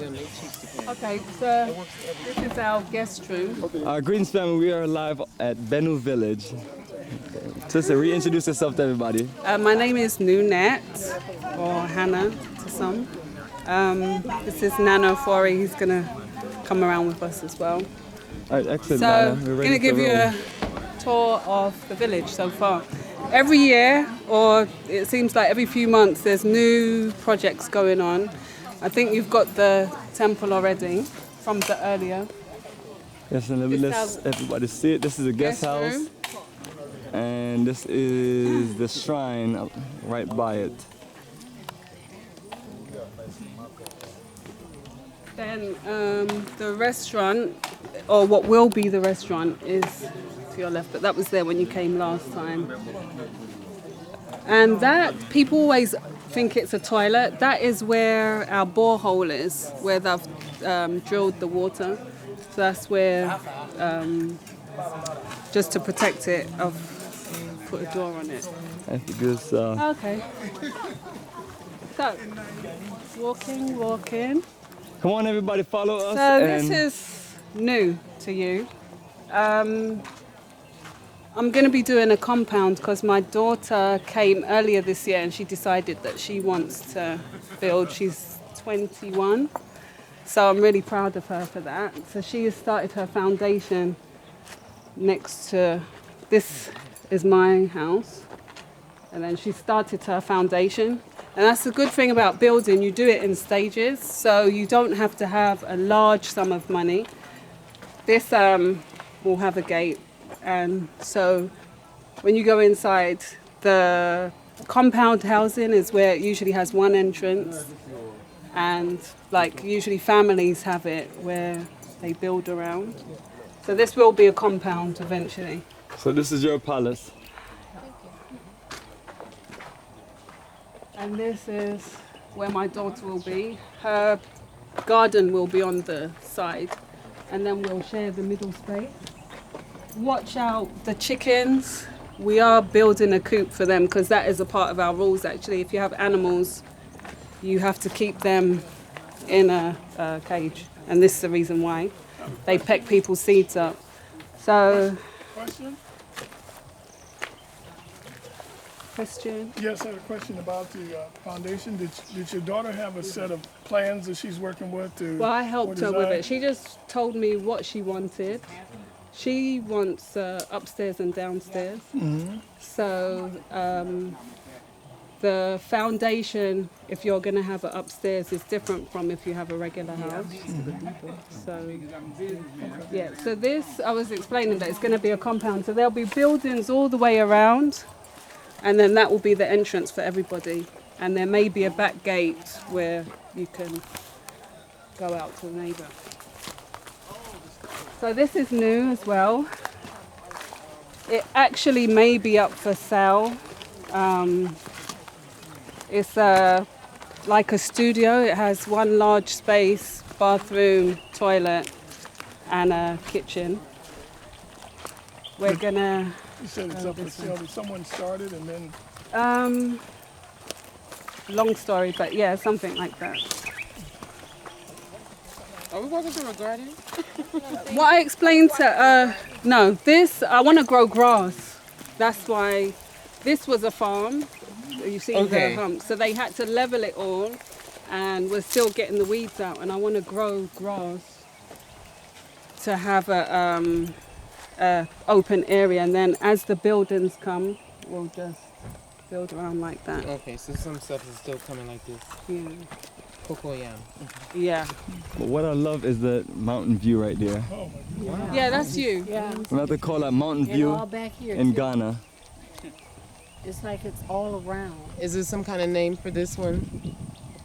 Okay, so this is our guest room. Greetings, family. We are live at Benu village. Just to reintroduce yourself to everybody. My name is Nunat, or Hannah to some. This is Nana Fori. He's going to come around with us as well. All right, excellent, So, Nana. I'm going to give you a tour of the village so far. Every year, or it seems like every few months, there's new projects going on. I think you've got the temple already from the earlier. Yes, and let's everybody see it. This is a guest house. Room. And this is the shrine right by it. Then the restaurant, or what will be the restaurant, is to your left, but that was there when you came last time. And that, people always think it's a toilet. That is where our borehole is, where they've drilled the water. So that's where, just to protect it, I've put a door on it. That's good stuff. Okay. So, walking. Come on, everybody, follow us. So this is new to you. I'm going to be doing a compound because my daughter came earlier this year and she decided that she wants to build. She's 21, so I'm really proud of her for that. So she has started her foundation next to, this is my house, and then she started her foundation. And that's the good thing about building, you do it in stages, so you don't have to have a large sum of money. This will have a gate, and so when you go inside, the compound housing is where it usually has one entrance, and like usually families have it where they build around. So this will be a compound eventually. So this is your palace. And this is where my daughter will be. Her garden will be on the side, and then we'll share the middle space. Watch out the chickens. We are building a coop for them because that is a part of our rules actually. If you have animals, you have to keep them in a cage, and this is the reason why. They peck people's seeds up. So, question? Yes, I have a question about the foundation. Did your daughter have a set of plans that she's working with to? Well, I helped her with it. She just told me what she wanted. She wants upstairs and downstairs. Mm-hmm. So the foundation, if you're going to have it upstairs, is different from if you have a regular house. So, yeah. So this, I was explaining that it's going to be a compound. So there'll be buildings all the way around. And then that will be the entrance for everybody. And there may be a back gate where you can go out to the neighbour. So this is new as well. It actually may be up for sale. It's like a studio. It has one large space, bathroom, toilet, and a kitchen. We're gonna... You said it's up for sale. Did someone started and then? Long story, but yeah, something like that. Are we walking through a garden? What I explained to, no, this, I want to grow grass. That's why this was a farm. You see the hump. So they had to level it all, and we're still getting the weeds out, and I want to grow grass to have a open area, and then as the buildings come, we'll just build around like that. Okay, so some stuff is still coming like this. Yeah. Cocoyam. Yeah. But what I love is the mountain view right there. Oh my God. Yeah, that's you. Yeah. We have to call that mountain view all back here in too. Ghana. It's like it's all around. Is there some kind of name for this one?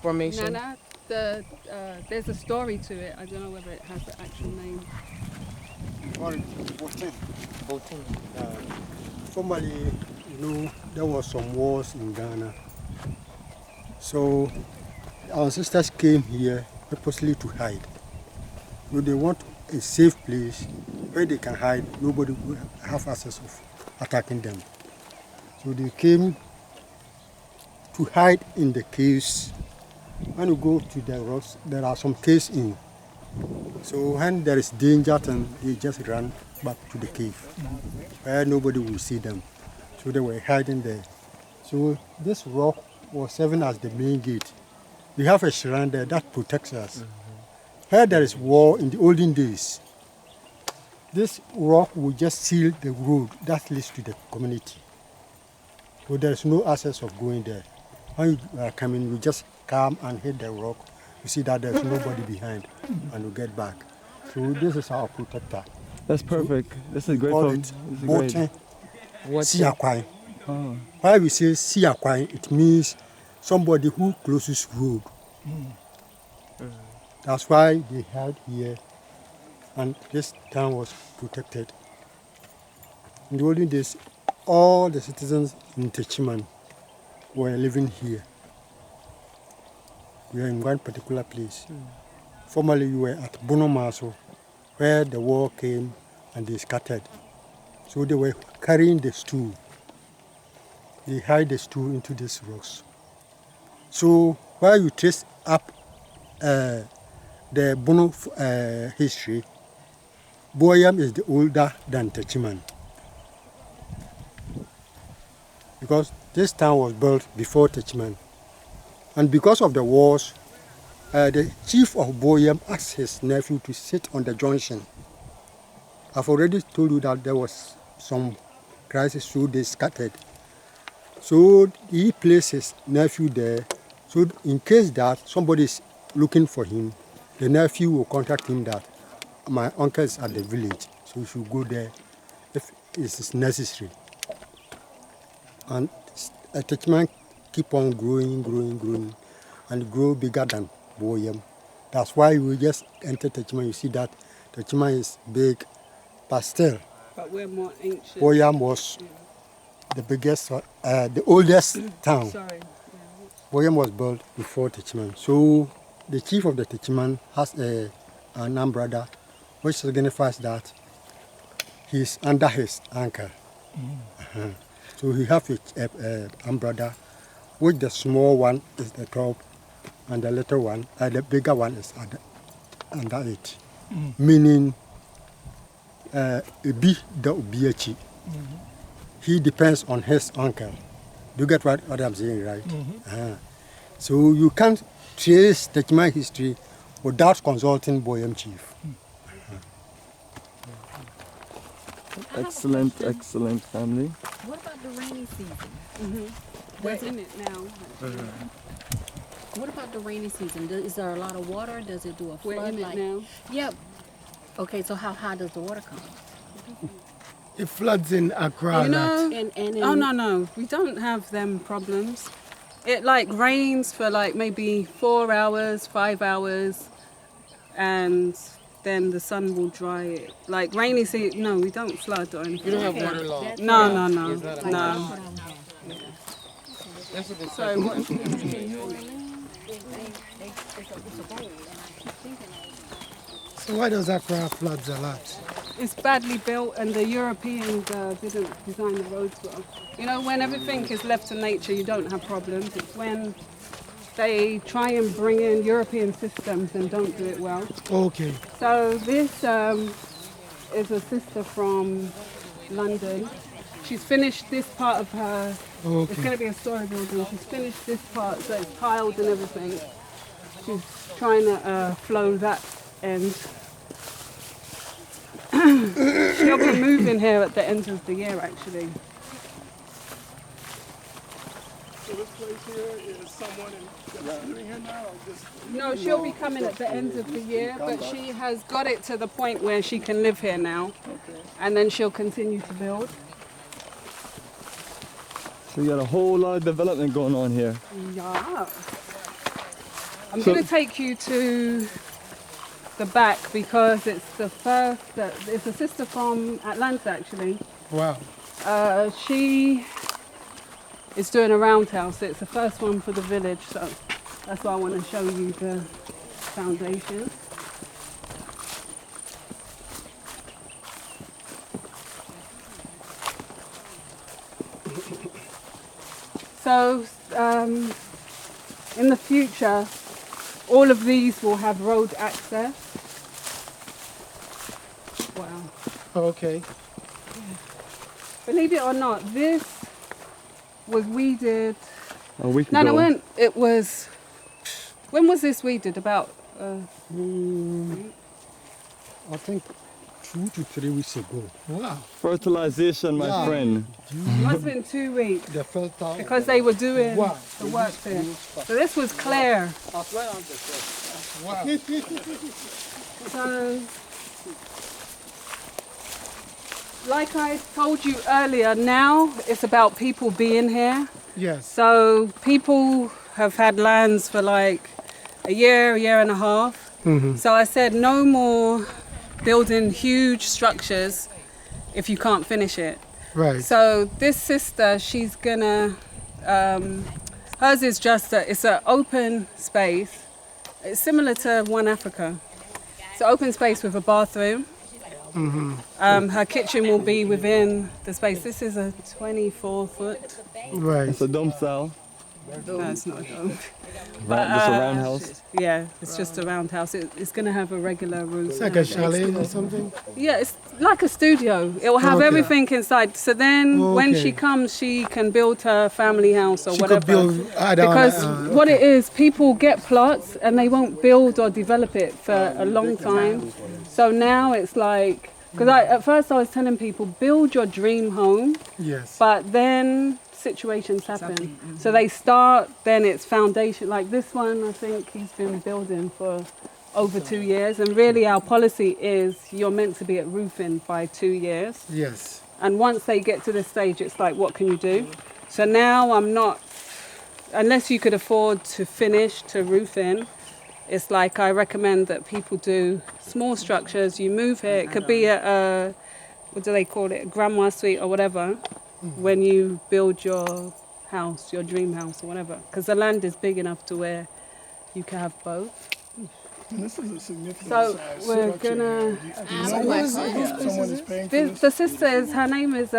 Formation? Nana, there's a story to it. I don't know whether it has the actual name. Botin. Formerly, there was some wars in Ghana. So our ancestors came here purposely to hide. They want a safe place where they can hide. Nobody will have access of attacking them. So they came to hide in the caves when you go to the rocks, there are some caves in. So when there is danger, then they just run back to the cave where nobody will see them. So they were hiding there. So this rock was serving as the main gate. We have a shrine there that protects us. Where there is war in the olden days, this rock will just seal the road that leads to the community. So there is no access of going there. When you are coming, you just come and hit the rock. You see that there's nobody behind, and you get back. So this is our protector. That's perfect. This is great. Call For, it this is Botin great. Siakwai. Oh. Why we say Siakwai, it means somebody who closes road. That's why they had here, and this town was protected. In the olden days, all the citizens in Techiman were living here. We are in one particular place. Formerly, we were at Bonomaso, where the war came and they scattered. So they were carrying the stool. They hide the stool into these rocks. So while you trace up the Bono history, Boyam is the older than Techiman. Because this town was built before Techiman. And because of the wars, the chief of Boyam asked his nephew to sit on the junction. I've already told you that there was some crisis, so they scattered. So he placed his nephew there. So in case that somebody is looking for him, the nephew will contact him that my uncle is at the village, so you should go there if it is necessary. And attachment keep on growing, and grow bigger than Boyam. That's why we just enter Techiman. You see that Techiman is big, but still, But we're more ancient. Boyam was the biggest, the oldest town. Sorry. Boyam was built before Techiman. So the chief of the Techiman has an umbrella which signifies that he's under his anchor. So he has a umbrella, which the small one is the top, and the little one, the bigger one is under it. Meaning, Ebi the Obiachi. He depends on his uncle. Do you get what I'm saying, right? So you can't trace Techiman history without consulting Boyam chief. Excellent family. What about the rainy season? We're in it now. What about the rainy season? Is there a lot of water? Does it do a We're flood? in it now. Yeah. Okay, so how high does the water come? It floods in Accra a You lot. know, And oh no, we don't have them problems. It like rains for like maybe 4 hours, 5 hours, and then the sun will dry it. Like rainy season, no, we don't flood or anything. You don't have like water that. law. No. Sorry, what? So why does Accra floods a lot? It's badly built, and the Europeans didn't design the roads well. You know, when everything is left to nature, you don't have problems. It's when they try and bring in European systems and don't do it well. Okay. So this is a sister from London. She's finished this part of her. It's going to be a story building. She's finished this part, so it's tiled and everything. She's trying to flow that end. She'll be moving here at the end of the year, actually. So this place here is someone living here now, or just No, she'll be coming at the end of the year, but she has got it to the point where she can live here now, and then she'll continue to build. So you got a whole lot of development going on here. Yeah. I'm going to take you to the back because it's the first, it's a sister from Atlanta actually. Wow. She is doing a roundhouse. It's the first one for the village, so that's why I want to show you the foundation. So in the future, all of these will have road access. Wow. Okay. Believe it or not, this was weeded. A week No, ago. when it was. When was this weeded? About. I think 2 to 3 weeks ago. Wow. Fertilization, my Yeah. friend. Must have been 2 weeks They felt out. because they were doing Wow. the work there. So this was clear. Wow. So, like I told you earlier, now it's about people being here. Yes. So people have had lands for like a year and a half. So I said no more building huge structures if you can't finish it. Right. So this sister, she's gonna, hers is just it's an open space. It's similar to One Africa. It's an open space with a bathroom. Her kitchen will be within the space. This is a 24-foot. Right. It's a dome style. No, it's not a dome. Just a round house. Yeah, it's just a round house. It's going to have a regular roof. It's like a chalet or something. Yeah, it's like a studio. It will have Okay. everything inside. So then when Okay. she comes, she can build her family house or She whatever. could build add-on, Because what it is, people get plots and they won't build or develop it for a long time. So now it's like, because at first I was telling people, build your dream home, Yes. but then situations happen. So they start, then it's foundation. Like this one, I think he's been building for over 2 years. And really our policy is you're meant to be at roofing by 2 years. Yes. And once they get to this stage, it's like, what can you do? So now I'm not, unless you could afford to finish to roof in, it's like I recommend that people do small structures. You move here. It could be a what do they call it, a grandma suite or whatever, when you build your house, your dream house or whatever. Because the land is big enough to where you can have both. And this is a significant So size we're structure. Do You know who's someone is paying for this? The sister is, her name is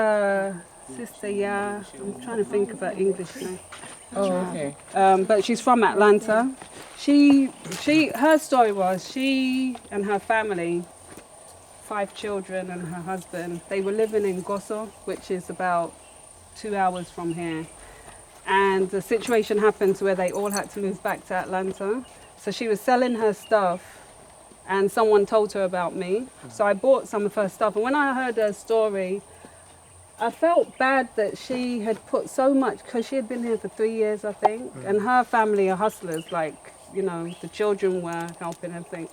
Sister Ya. I'm trying to think of her English name. Oh, okay. But she's from Atlanta. Her story was she and her family, 5 children and her husband, they were living in Goso, which is about 2 hours from here. And the situation happened where they all had to move back to Atlanta. So she was selling her stuff and someone told her about me. So I bought some of her stuff. And when I heard her story, I felt bad that she had put so much, because she had been here for 3 years, I think. And her family are hustlers, like, you know, the children were helping everything.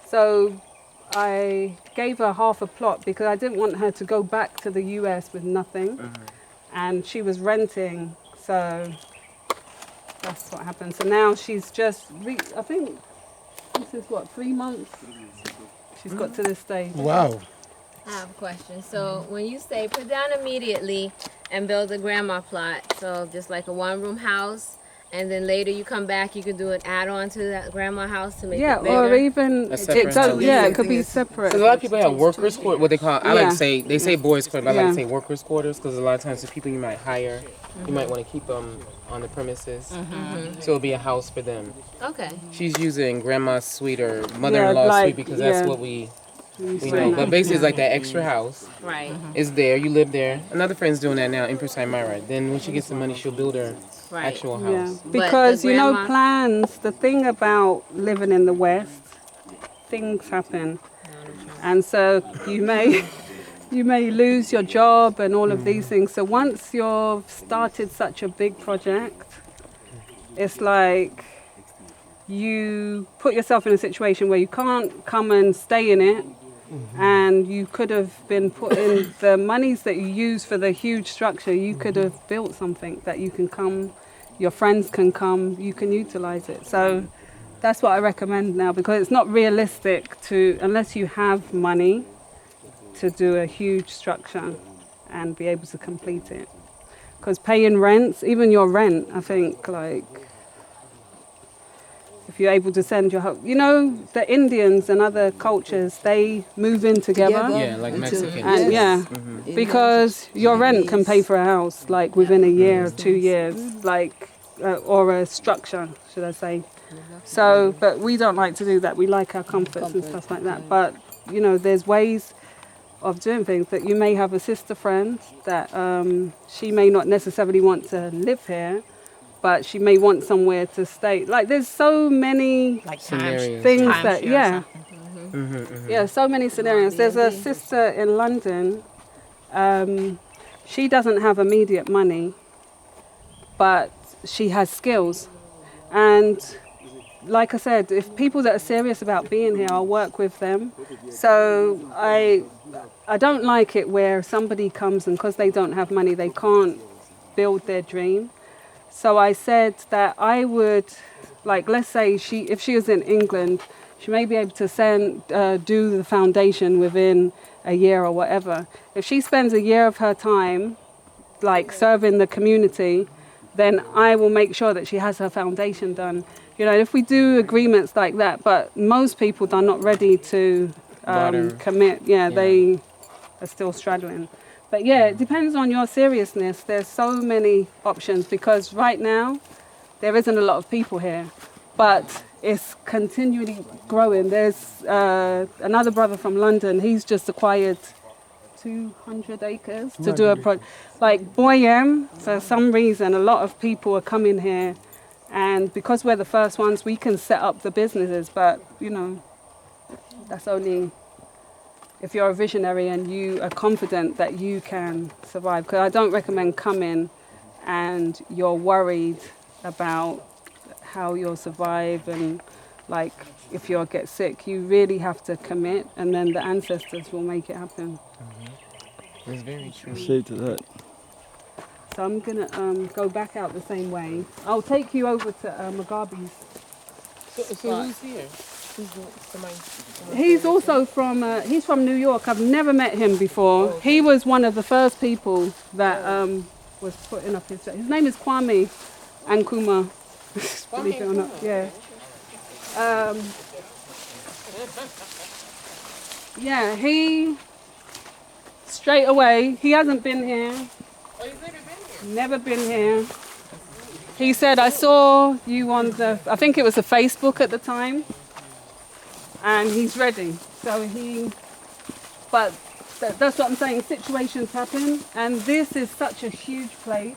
So I gave her half a plot because I didn't want her to go back to the US with nothing. And she was renting, so that's what happened. So now she's just, I think this is what, 3 months she's got to this stage. Wow. I have a question. So when you say put down immediately and build a grandma plot, so just like a 1-room house, and then later you come back, you can do an add-on to that grandma house to make Yeah, it bigger. or even, A separate house. it could be separate. Because a lot of people have workers' quarters, what they call, I like Yeah. to say, they say boys' quarters, but I like to Yeah. say workers' quarters, because a lot of times the people you might hire, you might want to keep them on the premises. So it'll be a house for them. Okay. She's using grandma's suite or mother-in-law's like, suite because that's yeah. what we know. But basically it's like that extra house Right. is there, you live there. Another friend's doing that now, Empress Aymara. Then when she gets the money, she'll build her Right. actual Yeah, house. because the you know, grandma- plans, the thing about living in the West, things happen. And so you may lose your job and all of these things. So once you've started such a big project, it's like you put yourself in a situation where you can't come and stay in it. And you could have been putting the monies that you use for the huge structure, you could have built something that you can come, your friends can come, you can utilize it. So that's what I recommend now, because it's not realistic to, unless you have money, to do a huge structure and be able to complete it. Because paying rents, even your rent, I think, like, if you're able to send your home, you know, the Indians and other cultures, they move in together. Yeah, like Mexicans. And yeah, because your rent can pay for a house like within a year or 2 years, like or a structure, should I say? So, but we don't like to do that. We like our comforts and stuff like that. But, you know, there's ways of doing things that you may have a sister friend that she may not necessarily want to live here, but she may want somewhere to stay. Like there's so many Scenarios. things that, yeah. Yeah, so many scenarios. There's a sister in London. She doesn't have immediate money, but she has skills. And like I said, if people that are serious about being here, I'll work with them. So I don't like it where somebody comes and because they don't have money, they can't build their dream. So I said that I would, like, let's say if she was in England, she may be able to do the foundation within a year or whatever. If she spends a year of her time, like, serving the community, then I will make sure that she has her foundation done. You know, if we do agreements like that, but most people are not ready to commit. Yeah, they are still struggling. But yeah, it depends on your seriousness. There's so many options because right now there isn't a lot of people here, but it's continually growing. There's another brother from London. He's just acquired 200 acres to do a project. Like Boyem, for some reason, a lot of people are coming here, and because we're the first ones, we can set up the businesses. But you know, that's only if you're a visionary and you are confident that you can survive. Because I don't recommend coming and you're worried about how you'll survive and like if you'll get sick. You really have to commit, and then the ancestors will make it happen. It's very true. Shade to that. So I'm gonna go back out the same way. I'll take you over to Mugabe's. So who's here? Somebody? He's also he's from New York. I've never met him before. Oh. He was one of the first people that was putting up his name is Kwame Nkrumah. Believe it or not, yeah. Yeah, he straight away, he hasn't been here. Oh, you've never been here? Never been here. He said, I saw you on I think it was a Facebook at the time, and he's ready. So but that's what I'm saying, situations happen, and this is such a huge place.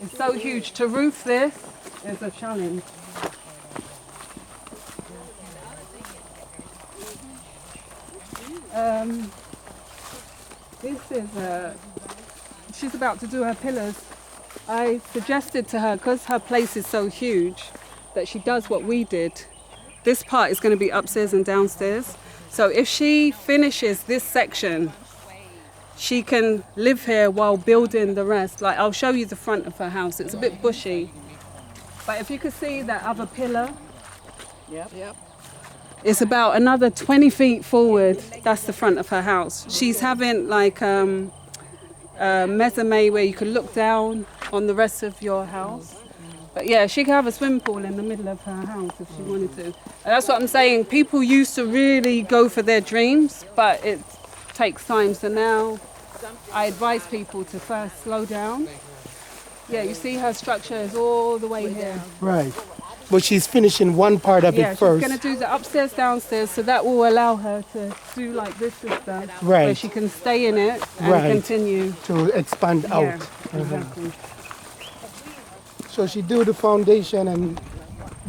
It's so huge. To roof this is a challenge. This is she's about to do her pillars. I suggested to her, because her place is so huge, that she does what we did. This part is going to be upstairs and downstairs. So if she finishes this section, she can live here while building the rest. Like, I'll show you the front of her house. It's a bit bushy. But if you could see that other pillar, Yep. it's about another 20 feet forward. That's the front of her house. She's having like a mezzanine where you can look down on the rest of your house. But yeah, she could have a swimming pool in the middle of her house if she wanted to. And that's what I'm saying. People used to really go for their dreams, but it takes time. So now I advise people to first slow down. Yeah, you see her structure is all the way here. Right. But she's finishing one part of Yeah, it first. she's going to do the upstairs, downstairs, so that will allow her to do like this sister, Right. where she can stay in it and Right. continue. To expand out. Yeah, exactly. So she do the foundation and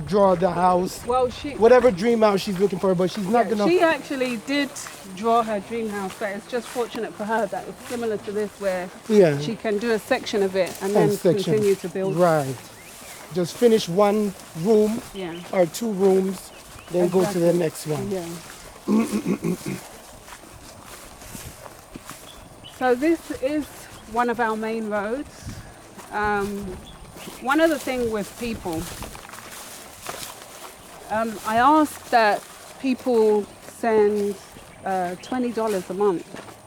draw the house. Well, Whatever dream house she's looking for, but she's not gonna. she actually did draw her dream house, but it's just fortunate for her that it's similar to this, where Yeah. she can do a section of it and And then section. continue to build. Right. Just finish one room Yeah. or two rooms, then go to the next one. Yeah. So this is one of our main roads. One other thing with people, I ask that people send $20 a month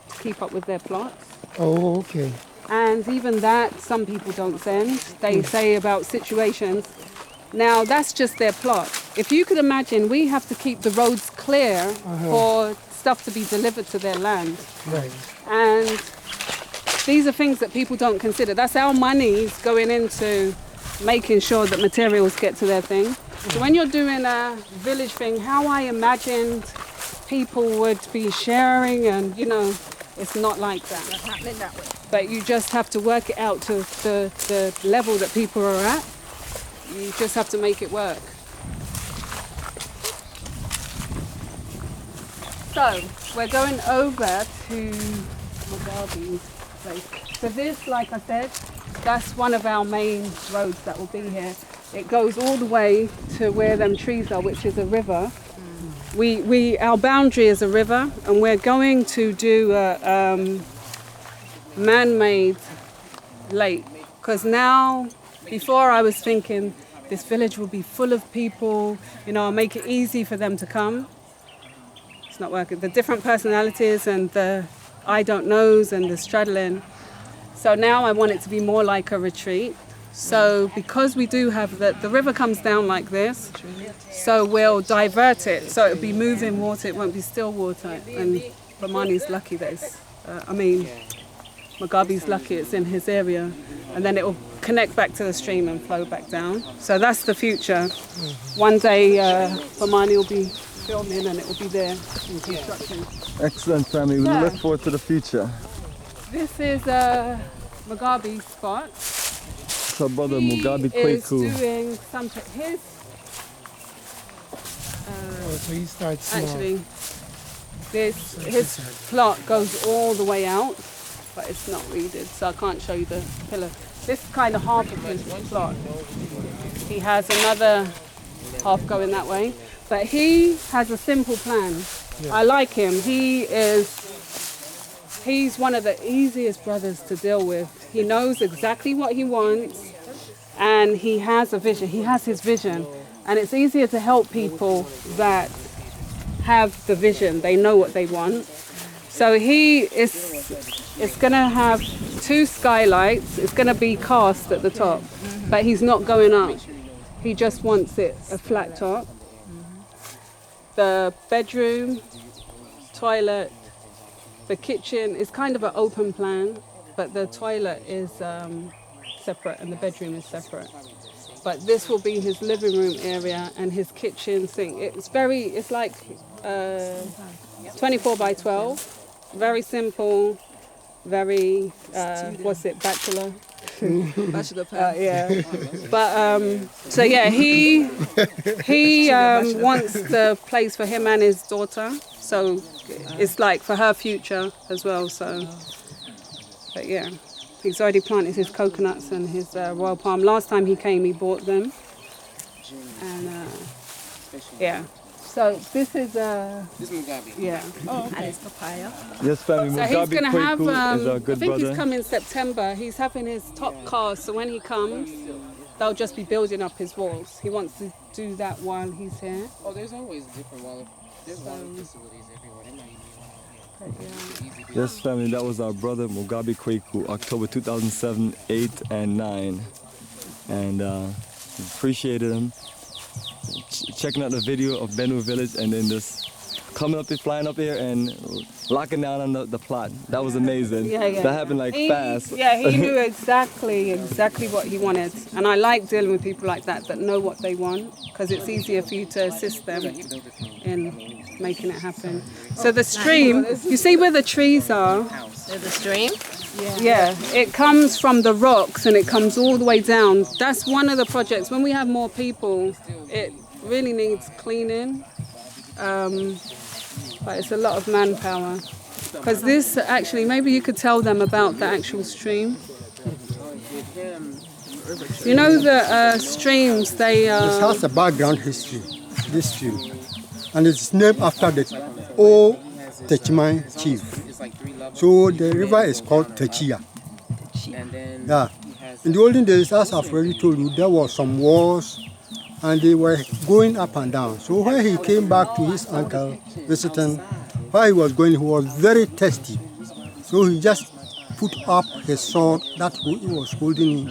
to keep up with their plots. Oh, okay. And even that, some people don't send. They say about situations. Now, that's just their plot. If you could imagine, we have to keep the roads clear for stuff to be delivered to their land. Right. And these are things that people don't consider. That's our money's going into making sure that materials get to their thing. So when you're doing a village thing, how I imagined people would be sharing, and it's not like that. Not happening that way. But you just have to work it out to the level that people are at. You just have to make it work. So we're going over to Mugabe's place. So this, like I said, that's one of our main roads that will be here. It goes all the way to where them trees are, which is a river. Our boundary is a river, and we're going to do a man-made lake. Because now, before I was thinking this village will be full of people, I'll make it easy for them to come. It's not working. The different personalities and the I don't knows and the straddling. So now I want it to be more like a retreat. So because we do have the river comes down like this, so we'll divert it. So it'll be moving water, it won't be still water. And Bomani's lucky that Mugabe's lucky it's in his area. And then it will connect back to the stream and flow back down. So that's the future. One day Bomani will be filming and it will be there in construction. Excellent, family. We look forward to the future. This is Mugabe's spot. So brother Mugabe is Kweku. doing something. So he starts small. Actually, his plot goes all the way out, but it's not weeded, so I can't show you the pillar. This is kind of half of his plot. He has another half going that way, but he has a simple plan. Yeah. I like him. He's one of the easiest brothers to deal with. He knows exactly what he wants, and he has a vision. He has his vision, and it's easier to help people that have the vision. They know what they want. So it's going to have 2 skylights. It's going to be cast at the top, but he's not going up. He just wants it a flat top. The bedroom, toilet, the kitchen is kind of an open plan, but the toilet is separate and the bedroom is separate. But this will be his living room area and his kitchen sink. It's like 24 by 12, very simple, very, bachelor? Bachelor pad. Yeah. But, so yeah, he wants the place for him and his daughter. So it's like for her future as well. So, but yeah, he's already planted his coconuts and his royal palm. Last time he came, he bought them. And yeah. So this is This is Mugabe. yeah. Oh, and it's papaya. Yes, family. So Mugabe he's going to have, Kweku is our I good think brother. he's coming September. He's having his top cast, so when he comes, they'll just be building up his walls. He wants to do that while he's here. Oh, there's always different water. There's water facilities everywhere. They might even want Yes, family, that was our brother Mugabe Kweku, October 2007, 8 and 9. And appreciated him. Checking out the video of Benu village and then just coming up here, flying up here and locking down on the plot. That was amazing. Yeah. That happened like fast. Yeah, he knew exactly what he wanted. And I like dealing with people like that know what they want, because it's easier for you to assist them in making it happen. So the stream, you see where the trees are? There's a stream. Yeah, it comes from the rocks and it comes all the way down. That's one of the projects. When we have more people, it really needs cleaning. But it's a lot of manpower. Because this actually, maybe you could tell them about the actual stream. You know the streams, they This has a background history, this stream. And it's named after the old Techman chief. So the river is called Techia. Yeah. In the olden days, as I've already told you, there were some wars and they were going up and down. So when he came back to his uncle visiting, while he was going, he was very thirsty. So he just put up his sword that he was holding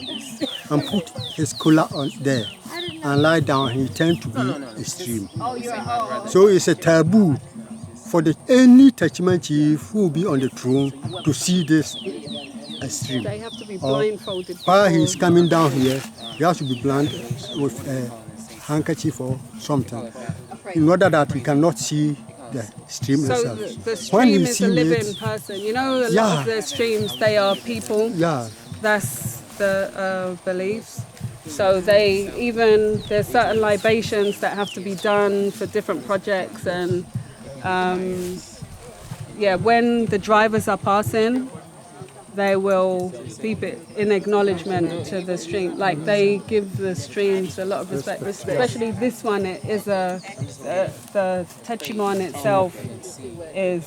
and put his cooler on there and lie down. He turned to be a stream. So it's a taboo for any Techman chief who will be on the throne to see this stream. They have to be blindfolded. While he's coming down here, he has to be blinded with handkerchief or something, in order that he cannot see the stream So itself. the When stream he is a see living it, person. You know, a lot of the streams, they are people. yeah, That's the beliefs. So there's certain libations that have to be done for different projects, and when the drivers are passing, they will beep it in acknowledgement to the stream. Like they give the streams a lot of respect, especially this one. It is the Techimon itself is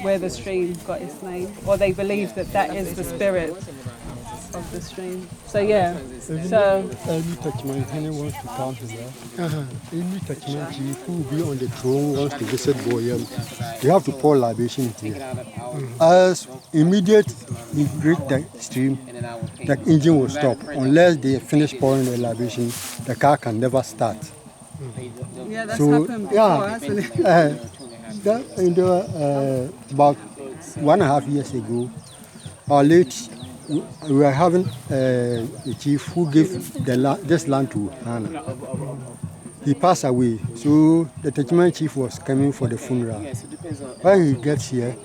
where the stream got its name, or they believe that is the spirit of the stream. So yeah, so any touchman, anyone wants to come here, any touchman chief who will be on the throne wants to visit Boyam, they have to pour libation here. As immediate we reach the stream, the engine will stop. Unless they finish pouring the libation, the car can never start. yeah, that's happened before, hasn't it? About 1.5 years ago, our late we were having a chief who gave this land to Hannah. He passed away, so the Techman chief was coming for the funeral. When he gets here,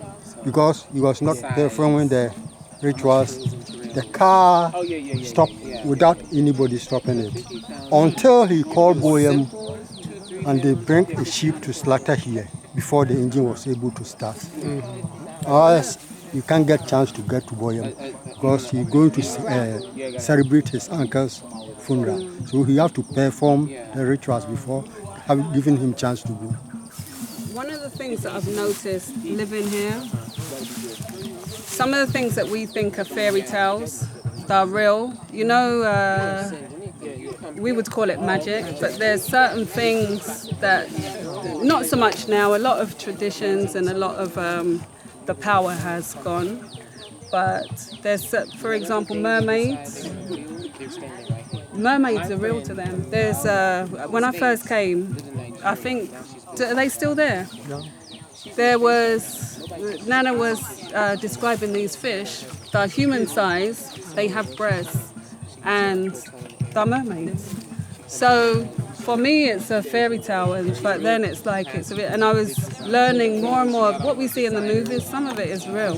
because he was not performing the rituals, the car stopped without anybody stopping it. Until he called Boyam and they bring a sheep to slaughter here before the engine was able to start. Otherwise, you can't get chance to get to Boyam because he's going to celebrate his uncle's funeral. So he have to perform the rituals before giving him chance to go. One of the things that I've noticed living here, some of the things that we think are fairy tales, they're real. You know, we would call it magic, but there's certain things that, not so much now, a lot of traditions and a lot of the power has gone. But there's, for example, mermaids. Mermaids are real to them. There's, when I first came, I think, are they still there? No. There was, Nana was describing these fish. They're human size, they have breasts, and they're mermaids. So for me, it's a fairy tale, but then it's like, and I was learning more and more of what we see in the movies, some of it is real.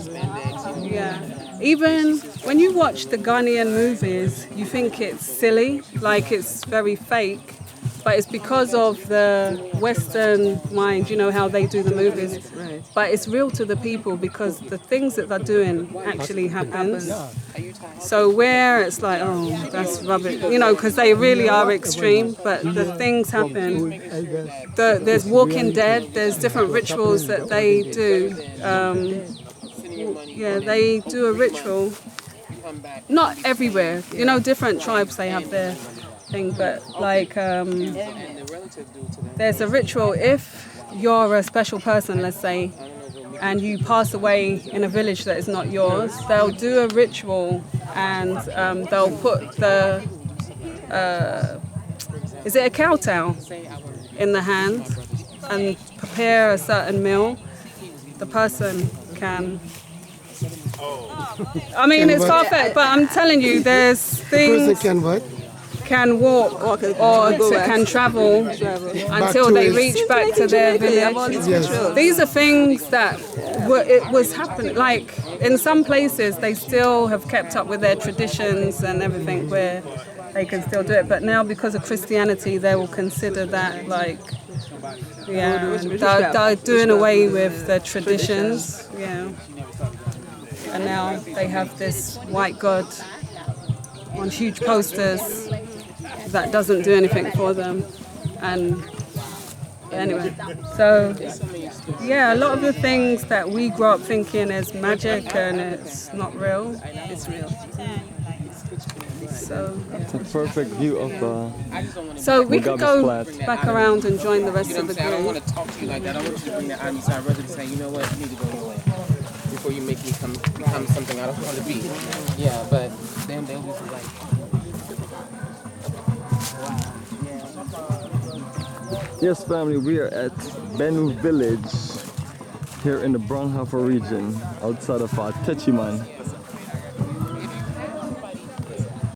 Yeah. Even when you watch the Ghanaian movies, you think it's silly, like it's very fake, but it's because of the Western mind, you know, how they do the movies. But it's real to the people because the things that they're doing actually happens. So where it's like, oh, that's rubbish, you know, because they really are extreme, but the things happen. There's Walking Dead, there's different rituals that they do. Yeah, they do a ritual. Not everywhere, you know, different tribes, they have their thing, but like there's a ritual. If you're a special person, let's say, and you pass away in a village that is not yours, they'll do a ritual and they'll put the, is it a kowtow in the hand and prepare a certain meal. The person can, I mean, it's far-fetched, but I'm telling you, there's things can walk or can travel until they reach back to their village. Yes. These are things that it was happening. Like in some places, they still have kept up with their traditions and everything where they can still do it. But now, because of Christianity, they will consider that like, yeah, they're doing away with the traditions. Yeah. And now they have this white god on huge posters that doesn't do anything for them. And anyway, so yeah, a lot of the things that we grew up thinking is magic and it's not real, it's real. So it's a perfect view of so we could go flat. back around and join the rest of the I don't want group. to talk to you like that. I want you to bring that out inside. I'd rather say, you know what, you need to go away before you make me become something out of on the beat. Yeah, but then they'll be like. Yes, family, we are at Benu village here in the Brunhafer region outside of Techiman.